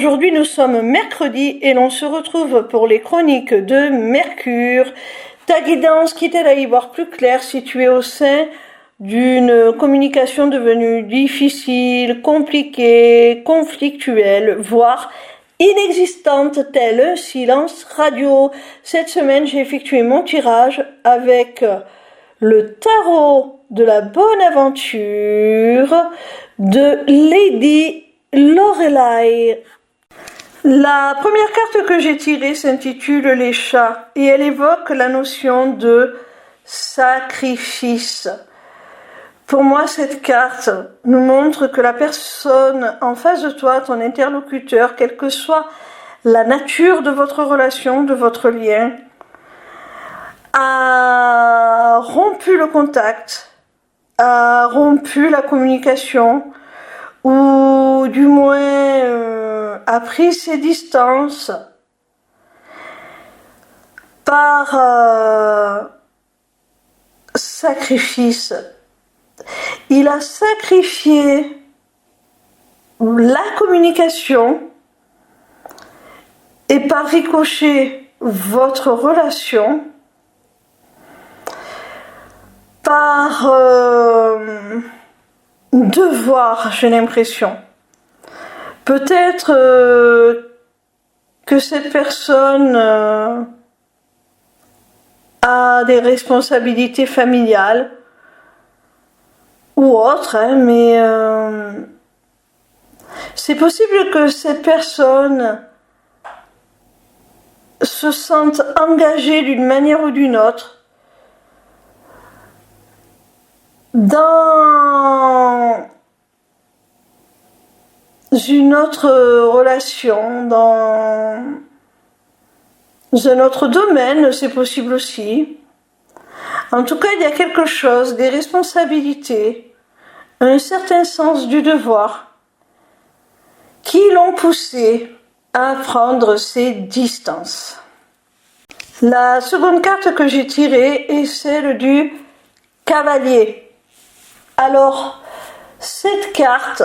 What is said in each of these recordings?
Aujourd'hui nous sommes mercredi et l'on se retrouve pour les chroniques de Mercure, ta guidance qui t'aide à y voir plus clair si tu es au sein d'une communication devenue difficile, compliquée, conflictuelle, voire inexistante, tel un silence radio. Cette semaine j'ai effectué mon tirage avec le tarot de la bonne aventure de Lady Lorelai. La première carte que j'ai tirée s'intitule Les chats et elle évoque la notion de sacrifice. Pour moi, cette carte nous montre que la personne en face de toi, ton interlocuteur, quelle que soit la nature de votre relation, de votre lien, a rompu le contact, a rompu la communication, ou du moins a pris ses distances par sacrifice. Il a sacrifié la communication et par ricochet votre relation par devoir, j'ai l'impression. Peut-être que cette personne a des responsabilités familiales ou autres, mais c'est possible que cette personne se sente engagée d'une manière ou d'une autre dans une autre relation, dans un autre domaine, c'est possible aussi. En tout cas, il y a quelque chose, des responsabilités, un certain sens du devoir qui l'ont poussé à prendre ses distances. La seconde carte que j'ai tirée est celle du cavalier. Alors, cette carte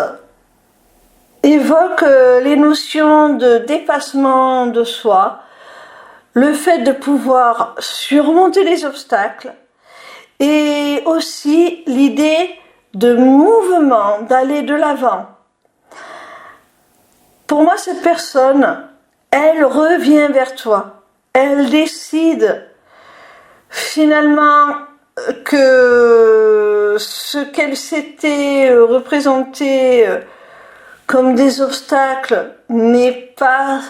évoque les notions de dépassement de soi, le fait de pouvoir surmonter les obstacles et aussi l'idée de mouvement, d'aller de l'avant. Pour moi, cette personne, elle revient vers toi. Elle décide finalement que ce qu'elle s'était représenté comme des obstacles n'est pas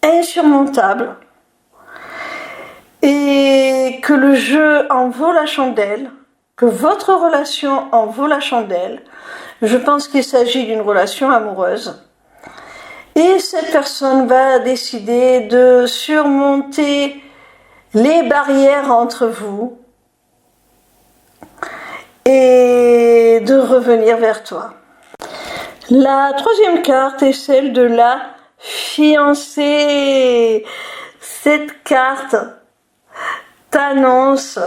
insurmontable et que le jeu en vaut la chandelle, que votre relation en vaut la chandelle. Je pense qu'il s'agit d'une relation amoureuse. Et cette personne va décider de surmonter les barrières entre vous et de revenir vers toi. La troisième carte est celle de la fiancée. Cette carte t'annonce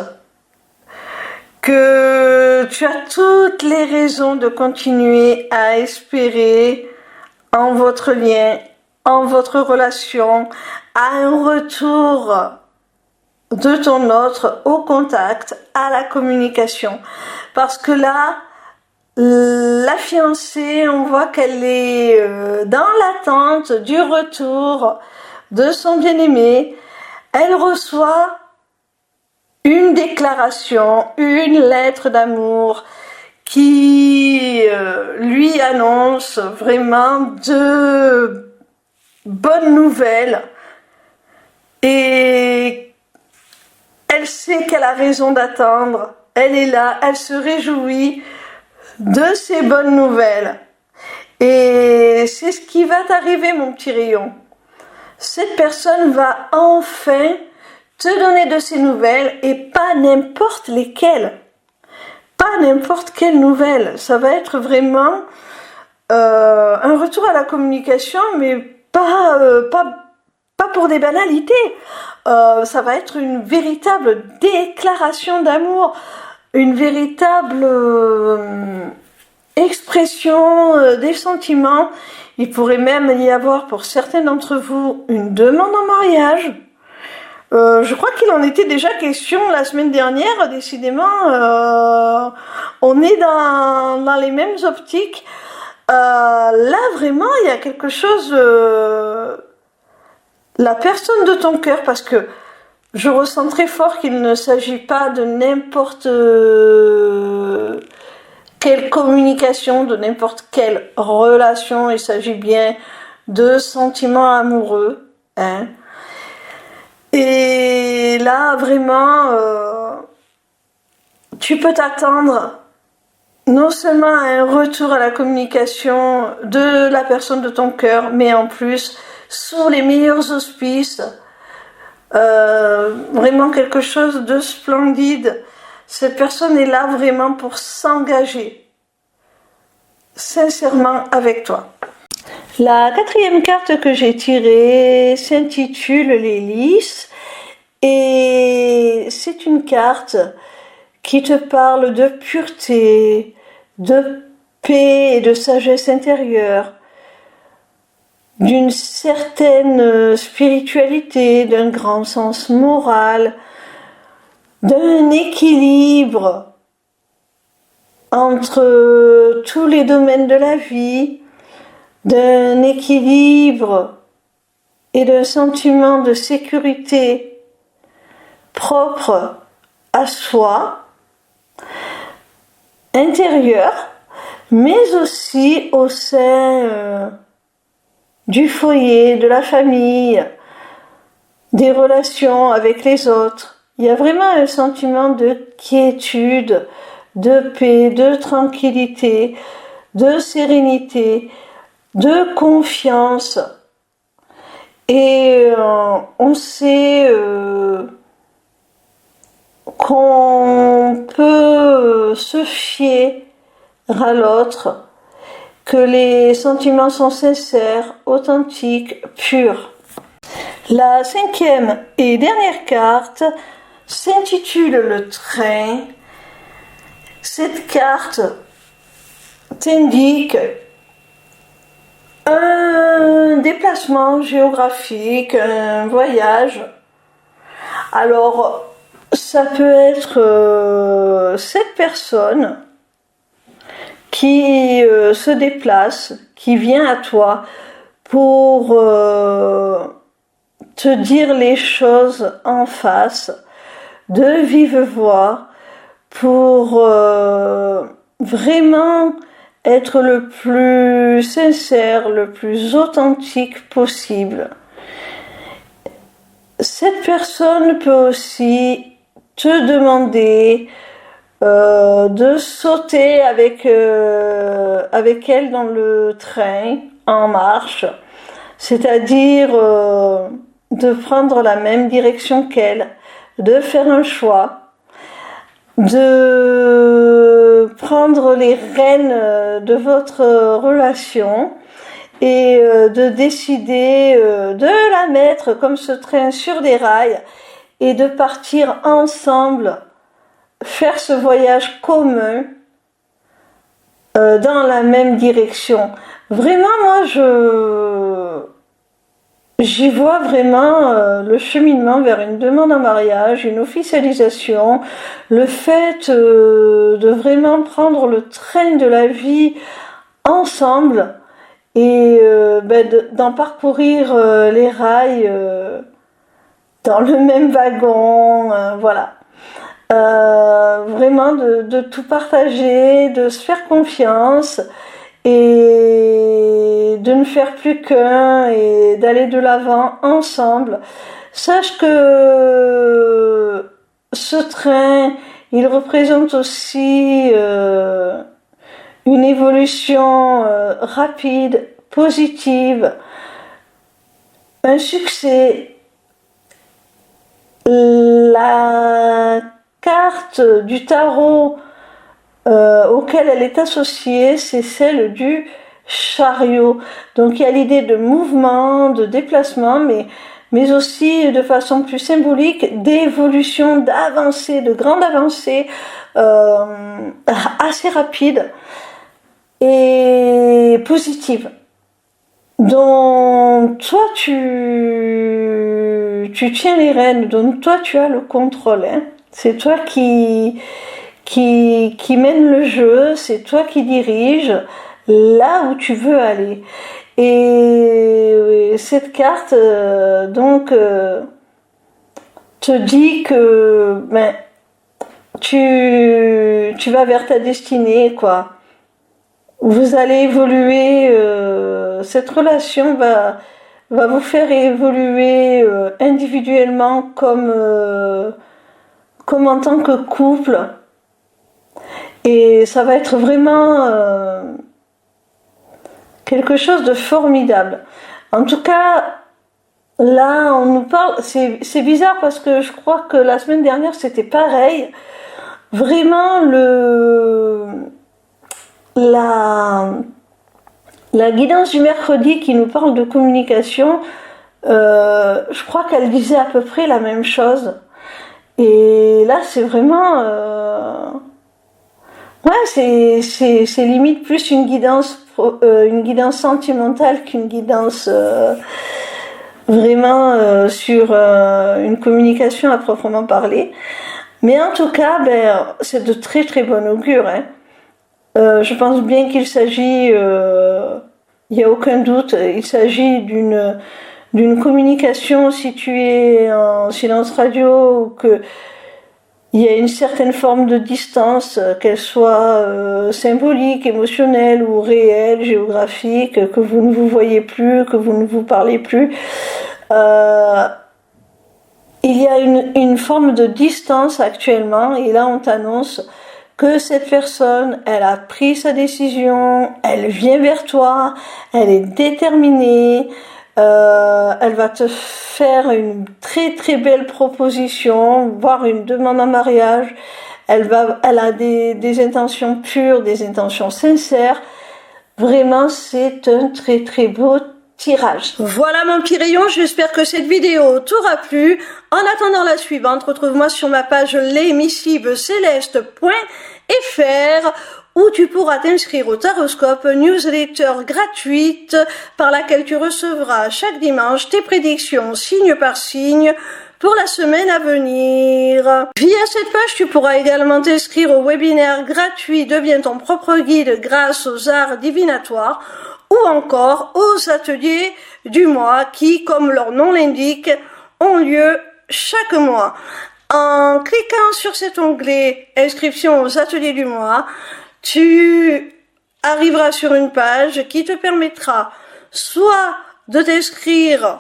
que tu as toutes les raisons de continuer à espérer en votre lien, en votre relation, à un retour de ton autre au contact, à la communication. Parce que là, la fiancée, on voit qu'elle est dans l'attente du retour de son bien-aimé. Elle reçoit une déclaration, une lettre d'amour qui lui annonce vraiment de bonnes nouvelles. Et elle sait qu'elle a raison d'attendre. Elle est là, elle se réjouit de ces bonnes nouvelles. Et c'est ce qui va t'arriver, mon petit rayon. Cette personne va enfin te donner de ses nouvelles et pas n'importe lesquelles. Pas n'importe quelle nouvelle. Ça va être vraiment un retour à la communication, mais pas pour des banalités. Ça va être une véritable déclaration d'amour, une véritable expression des sentiments. Il pourrait même y avoir pour certains d'entre vous une demande en mariage. Je crois qu'il en était déjà question la semaine dernière, décidément. On est dans les mêmes optiques. Là, vraiment, il y a quelque chose... la personne de ton cœur, parce que je ressens très fort qu'il ne s'agit pas de n'importe quelle communication, de n'importe quelle relation. Il s'agit bien de sentiments amoureux, hein. Et là, vraiment, tu peux t'attendre non seulement à un retour à la communication de la personne de ton cœur, mais en plus, sous les meilleurs auspices, vraiment quelque chose de splendide. Cette personne est là vraiment pour s'engager sincèrement avec toi. La quatrième carte que j'ai tirée s'intitule les lys et c'est une carte qui te parle de pureté, de paix et de sagesse intérieure, d'une certaine spiritualité, d'un grand sens moral, d'un équilibre entre tous les domaines de la vie, d'un équilibre et d'un sentiment de sécurité propre à soi, intérieur, mais aussi au sein du foyer, de la famille, des relations avec les autres. Il y a vraiment un sentiment de quiétude, de paix, de tranquillité, de sérénité, de confiance. Et on sait qu'on peut se fier à l'autre, que les sentiments sont sincères, authentiques, purs. La cinquième et dernière carte s'intitule le train. Cette carte t'indique un déplacement géographique, un voyage. Alors, ça peut être cette personne qui se déplace, qui vient à toi pour te dire les choses en face, de vive voix, pour vraiment être le plus sincère, le plus authentique possible. Cette personne peut aussi te demander de sauter avec elle dans le train en marche, c'est-à-dire de prendre la même direction qu'elle, de faire un choix, de prendre les rênes de votre relation et de décider de la mettre comme ce train sur des rails et de partir ensemble faire ce voyage commun dans la même direction. Vraiment, moi, j'y vois vraiment le cheminement vers une demande en mariage, une officialisation, le fait de vraiment prendre le train de la vie ensemble et d'en parcourir les rails dans le même wagon, voilà. Vraiment de tout partager, de se faire confiance et de ne faire plus qu'un et d'aller de l'avant ensemble. Sache que ce train, il représente aussi une évolution rapide, positive, un succès. La carte du tarot auquel elle est associée, c'est celle du chariot. Donc il y a l'idée de mouvement, de déplacement, mais aussi de façon plus symbolique d'évolution, d'avancée, de grande avancée assez rapide. et positive, dont toi tu tiens les rênes, dont toi tu as le contrôle, hein. C'est toi qui mène le jeu, c'est toi qui dirige là où tu veux aller. Et cette carte te dit que tu vas vers ta destinée, quoi. Vous allez évoluer, cette relation va vous faire évoluer individuellement comme en tant que couple. Et ça va être vraiment quelque chose de formidable. En tout cas, là, on nous parle, c'est bizarre parce que je crois que la semaine dernière c'était pareil. Vraiment, la guidance du mercredi qui nous parle de communication, je crois qu'elle disait à peu près la même chose. Et là, c'est vraiment, ouais, c'est limite plus une guidance sentimentale qu'une guidance vraiment sur une communication à proprement parler. Mais en tout cas, c'est de très très bon augure, hein. Je pense bien qu'il s'agit, il n'y a aucun doute, il s'agit d'une communication située en silence radio, ou que il y a une certaine forme de distance, qu'elle soit symbolique, émotionnelle ou réelle, géographique, que vous ne vous voyez plus, que vous ne vous parlez plus. Il y a une forme de distance actuellement, et là on t'annonce que cette personne, elle a pris sa décision, elle vient vers toi, elle est déterminée, elle va te faire une très très belle proposition, voire une demande en mariage. Elle a des intentions pures, des intentions sincères. Vraiment, c'est un très très beau tirage. Voilà mon petit rayon, j'espère que cette vidéo t'aura plu. En attendant la suivante, retrouve-moi sur ma page lesmissivecéleste.fr où tu pourras t'inscrire au Taroscope, newsletter gratuite par laquelle tu recevras chaque dimanche tes prédictions signe par signe pour la semaine à venir. Via cette page, tu pourras également t'inscrire au webinaire gratuit Deviens ton propre guide grâce aux arts divinatoires ou encore aux ateliers du mois qui, comme leur nom l'indique, ont lieu chaque mois. En cliquant sur cet onglet Inscription aux ateliers du mois, tu arriveras sur une page qui te permettra soit de t'inscrire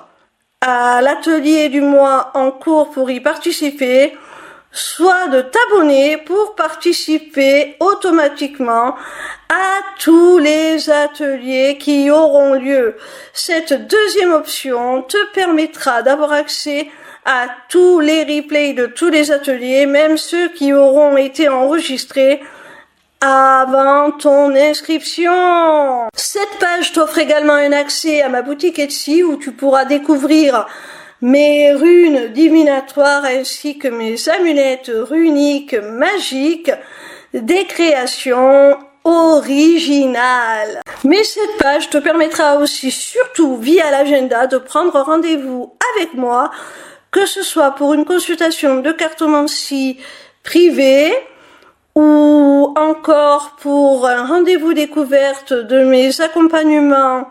à l'atelier du mois en cours pour y participer, soit de t'abonner pour participer automatiquement à tous les ateliers qui auront lieu. Cette deuxième option te permettra d'avoir accès à tous les replays de tous les ateliers, même ceux qui auront été enregistrés avant ton inscription. Cette page t'offre également un accès à ma boutique Etsy où tu pourras découvrir mes runes divinatoires ainsi que mes amulettes runiques magiques, des créations originales. Mais cette page te permettra aussi, surtout via l'agenda, de prendre rendez-vous avec moi, que ce soit pour une consultation de cartomancie privée ou encore pour un rendez-vous découverte de mes accompagnements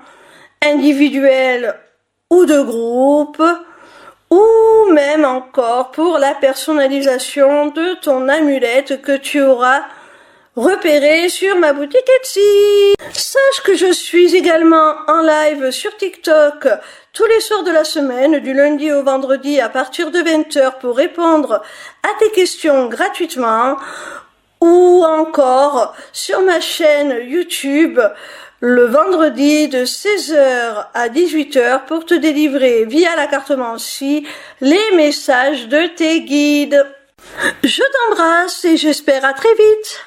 individuels ou de groupe, ou même encore pour la personnalisation de ton amulette que tu auras repérée sur ma boutique Etsy. Sache que je suis également en live sur TikTok tous les soirs de la semaine, du lundi au vendredi à partir de 20h pour répondre à tes questions gratuitement, ou encore sur ma chaîne YouTube le vendredi de 16h à 18h pour te délivrer via la cartomancie les messages de tes guides. Je t'embrasse et j'espère à très vite.